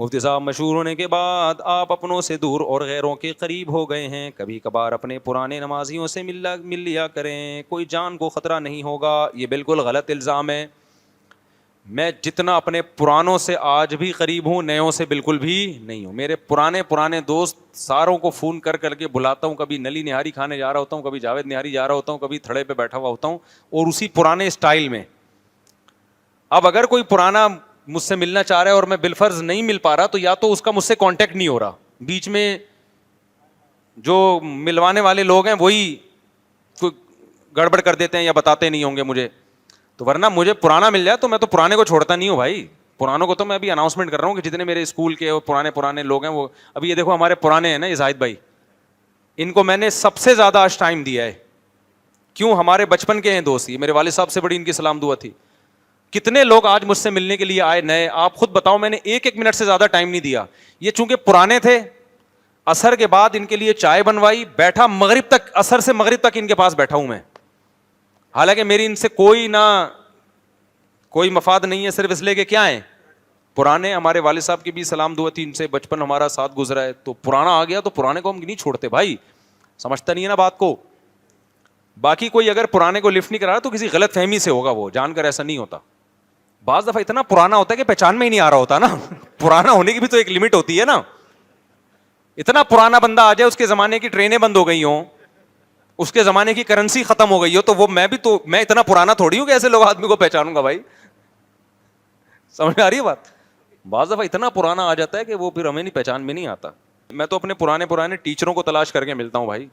مفتی صاحب مشہور ہونے کے بعد آپ اپنوں سے دور اور غیروں کے قریب ہو گئے ہیں. کبھی کبھار اپنے پرانے نمازیوں سے مل لیا کریں, کوئی جان کو خطرہ نہیں ہوگا. یہ بالکل غلط الزام ہے. میں جتنا اپنے پرانوں سے آج بھی قریب ہوں, نیوں سے بالکل بھی نہیں ہوں. میرے پرانے دوست ساروں کو فون کر کے بلاتا ہوں. کبھی نلی نہاری کھانے جا رہا ہوتا ہوں, کبھی جاوید نہاری جا رہا ہوتا ہوں, کبھی تھڑے پہ بیٹھا ہوا ہوتا ہوں, اور اسی پرانے اسٹائل میں. اب اگر کوئی پرانا مجھ سے ملنا چاہ رہا ہے اور میں بالفرض نہیں مل پا رہا, تو یا تو اس کا مجھ سے کانٹیکٹ نہیں ہو رہا, بیچ میں جو ملوانے والے لوگ ہیں وہی کوئی گڑبڑ کر دیتے ہیں یا بتاتے نہیں ہوں گے مجھے. تو ورنہ مجھے پرانا مل جائے تو میں تو پرانے کو چھوڑتا نہیں ہوں بھائی. پرانوں کو تو میں ابھی اناؤنسمنٹ کر رہا ہوں کہ جتنے میرے اسکول کے اور پرانے لوگ ہیں, وہ ابھی یہ دیکھو ہمارے پرانے ہیں نا, یہ زاہد بھائی, ان کو میں نے سب سے زیادہ آج ٹائم دیا ہے. کیوں؟ ہمارے بچپن کے ہیں دوست, یہ میرے والد صاحب سے بڑی ان کی سلام دعا تھی. کتنے لوگ آج مجھ سے ملنے کے لیے آئے نئے, آپ خود بتاؤ, میں نے ایک منٹ سے زیادہ ٹائم نہیں دیا. یہ چونکہ پرانے تھے, عصر کے بعد ان کے لیے چائے بنوائی, بیٹھا مغرب تک, عصر سے مغرب تک ان کے پاس بیٹھا ہوں میں. حالانکہ میری ان سے کوئی مفاد نہیں ہے, صرف اس لیے کہ کیا ہیں پرانے. ہمارے والد صاحب کی بھی سلام دعا تھی, ان سے بچپن ہمارا ساتھ گزرا ہے, تو پرانا آ گیا تو پرانے کو ہم نہیں چھوڑتے بھائی. سمجھتا نہیں ہے نا بات کو. باقی کوئی اگر پرانے کو لفٹ نہیں کرا تو کسی غلط فہمی سے ہوگا, وہ جان کر ایسا نہیں ہوتا. بعض دفعہ اتنا پرانا ہوتا ہے کہ پہچان میں ہی نہیں آ رہا ہوتا نا. پرانا ہونے کی بھی تو ایک لمٹ ہوتی ہے نا. اتنا پرانا بندہ آ جائے, اس کے زمانے کی ٹرینیں بند ہو گئی ہوں, اس کے زمانے کی کرنسی ختم ہو گئی ہو, تو وہ میں اتنا پرانا تھوڑی ہوں کہ ایسے لوگ آدمی کو پہچانوں گا بھائی. سمجھ میں آ رہی ہے بات؟ بعض دفعہ اتنا پرانا آ جاتا ہے کہ وہ پھر ہمیں نہیں پہچان میں نہیں آتا. میں تو اپنے پرانے ٹیچروں کو تلاش کر کے ملتا ہوں بھائی.